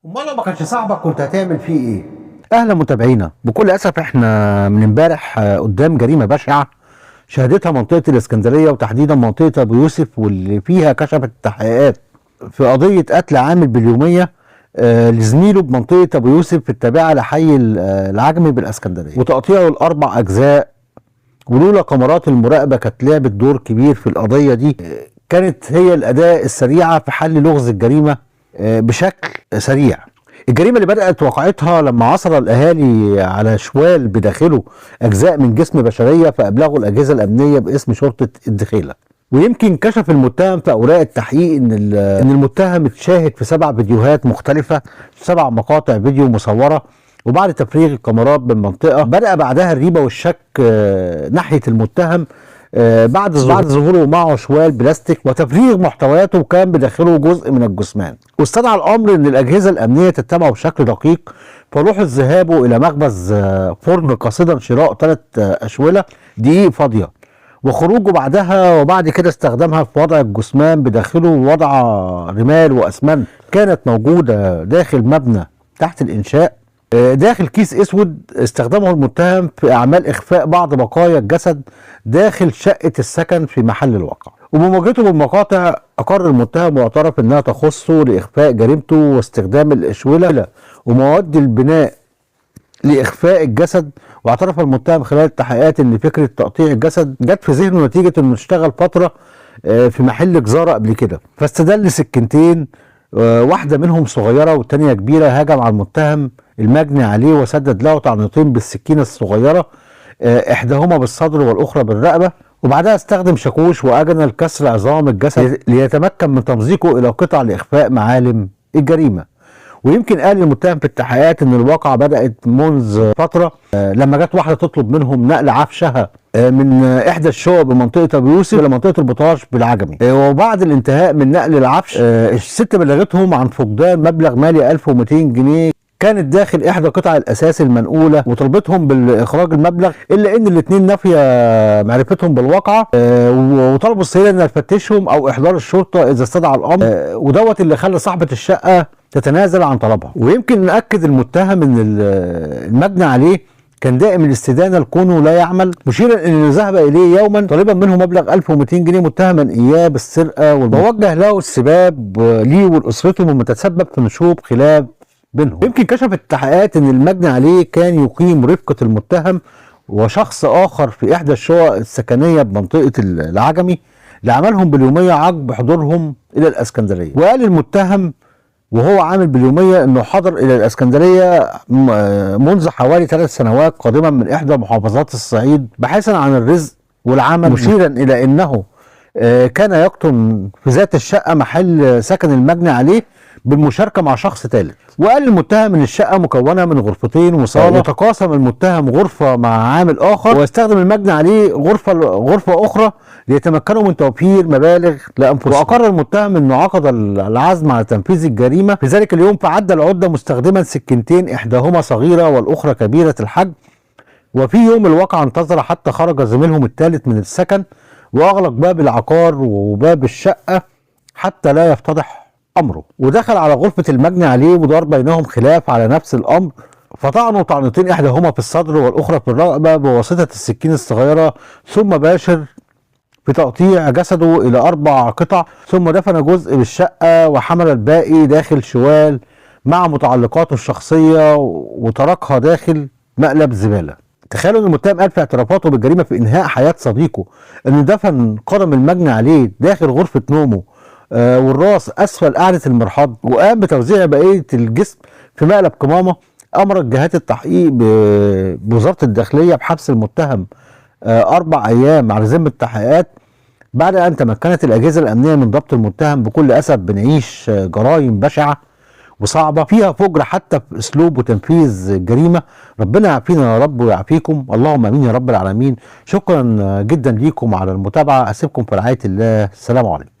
امال لو ما كانش صاحبك كنت هتعمل فيه ايه؟ اهلا متابعينا، بكل اسف احنا من امبارح قدام جريمه بشعه شهدتها منطقه الاسكندريه وتحديدا منطقه ابو يوسف، واللي فيها كشفت التحقيقات في قضيه قتل عامل باليوميه لزميله بمنطقه ابو يوسف في التابعه لحي العجمي بالاسكندريه، وتقطيعه لاربع اجزاء. ولولا كاميرات المراقبه كانت لعبت دور كبير في القضيه دي، كانت هي الاداه السريعه في حل لغز الجريمه بشكل سريع. الجريمه اللي بدات وقعتها لما عثر الاهالي على شوال بداخله اجزاء من جسم بشريه، فابلغوا الاجهزه الامنيه باسم شرطه الدخيله. ويمكن كشف المتهم في اوراق التحقيق ان المتهم اتشاهد في 7 فيديوهات مختلفه، 7 مقاطع فيديو مصوره. وبعد تفريغ الكاميرات بالمنطقه بدأ بعدها الريبه والشك ناحيه المتهم بعد ظهوره معه شوال بلاستيك وتفريغ محتوياته، وكان بداخله جزء من الجثمان. واستدعى الامر ان الاجهزه الامنيه تتبعه بشكل دقيق، فلوحظ ذهابه الى مخبز فرن قاصدا شراء 3 اشوله دقيق فاضيه، وخروجه بعدها وبعد كده استخدامها في وضع الجثمان بداخله وضع رمال واسمنت كانت موجوده داخل مبنى تحت الانشاء داخل كيس اسود استخدمه المتهم في اعمال اخفاء بعض بقايا الجسد داخل شقه السكن في محل الواقع. وبمواجهته بالمقاطع اقر المتهم واعترف انها تخصه لاخفاء جريمته واستخدام الاشوله ومواد البناء لاخفاء الجسد. واعترف المتهم خلال التحقيقات ان فكره تقطيع الجسد جت في ذهنه نتيجه انه اشتغل فتره في محل جزاره قبل كده، فاستدل سكينتين واحده منهم صغيره والتانيه كبيره، هاجم على المتهم المجني عليه وسدد له طعنتين بالسكينه الصغيره، احداهما بالصدر والاخرى بالرقبه. وبعدها استخدم شاكوش واجنه لكسر عظام الجسد ليتمكن من تمزيقه الى قطع لاخفاء معالم الجريمه. ويمكن قال المتهم في التحقيقات ان الواقعه بدات منذ فتره لما جت واحده تطلب منهم نقل عفشها من احدى الشقق بمنطقه ابو يوسف الى منطقه البطاش بالعجمي. وبعد الانتهاء من نقل العفش الست بلغتهم عن فقدان مبلغ مالي 1200 جنيه كانت داخل احدى قطع الاساس المنقوله، وطلبتهم بالاخراج المبلغ، الا ان الاثنين نافيه معرفتهم بالواقعه وطلبوا السيده انها تفتشهم او احضار الشرطه اذا استدعى الامر، ودوت اللي خلى صاحبه الشقه تتنازل عن طلبها. ويمكن ناكد المتهم ان المجني عليه كان دائم الاستدانه لكونه لا يعمل، مشيرا انه ذهب اليه يوما طالبا منه مبلغ 1200 جنيه متهما اياه بالسرقه، ووجه له السباب ليه ولاسرته مما تسبب في نشوب خلاف بينهم. يمكن كشفت التحقيقات ان المجني عليه كان يقيم رفقه المتهم وشخص اخر في احدى الشقق السكنيه بمنطقه العجمي لعملهم باليوميه عقب حضورهم الى الاسكندريه. وقال المتهم وهو عامل باليوميه انه حضر الى الاسكندريه منذ حوالي 3 سنوات قادما من احدى محافظات الصعيد باحثا عن الرزق والعمل، مشيرا الى انه كان يقطن في ذات الشقه محل سكن المجني عليه بالمشاركه مع شخص ثالث. وقال المتهم ان الشقه مكونه من غرفتين وصاله، وتقاسم المتهم غرفه مع عامل اخر، ويستخدم المجني عليه غرفه اخرى ليتمكنوا من توفير مبالغ لانفسهم. واقر المتهم انه عقد العزم على تنفيذ الجريمه في ذلك اليوم، فعد العده مستخدما سكينتين احداهما صغيره والاخرى كبيره الحجم. وفي يوم الواقعه انتظر حتى خرج زميلهم الثالث من السكن واغلق باب العقار وباب الشقه حتى لا يفتضح امره، ودخل على غرفه المجني عليه ودار بينهم خلاف على نفس الامر، فطعنوا طعنتين احداهما في الصدر والاخرى في الرقبه بواسطه السكين الصغيره، ثم باشر في تقطيع جسده الى 4 قطع، ثم دفن جزء بالشقه وحمل الباقي داخل شوال مع متعلقاته الشخصيه وتركها داخل مقلب زباله. تخيلوا ان المتهم قال في اعترافاته بالجريمه في انهاء حياه صديقه انه دفن قدم المجني عليه داخل غرفه نومه والراس اسفل قاعده المرحاض، وقام بتوزيع بقيه الجسم في مقلب قمامه. امرت جهات التحقيق بوزاره الداخليه بحبس المتهم 4 ايام على ذمه التحقيقات بعد ان تمكنت الاجهزه الامنيه من ضبط المتهم. بكل اسف بنعيش جرائم بشعه وصعبه فيها فجر حتى في اسلوب وتنفيذ الجريمه. ربنا يعافينا يا رب ويعافيكم، اللهم امين يا رب العالمين. شكرا جدا ليكم على المتابعه، اسيبكم في رعايه الله، السلام عليكم.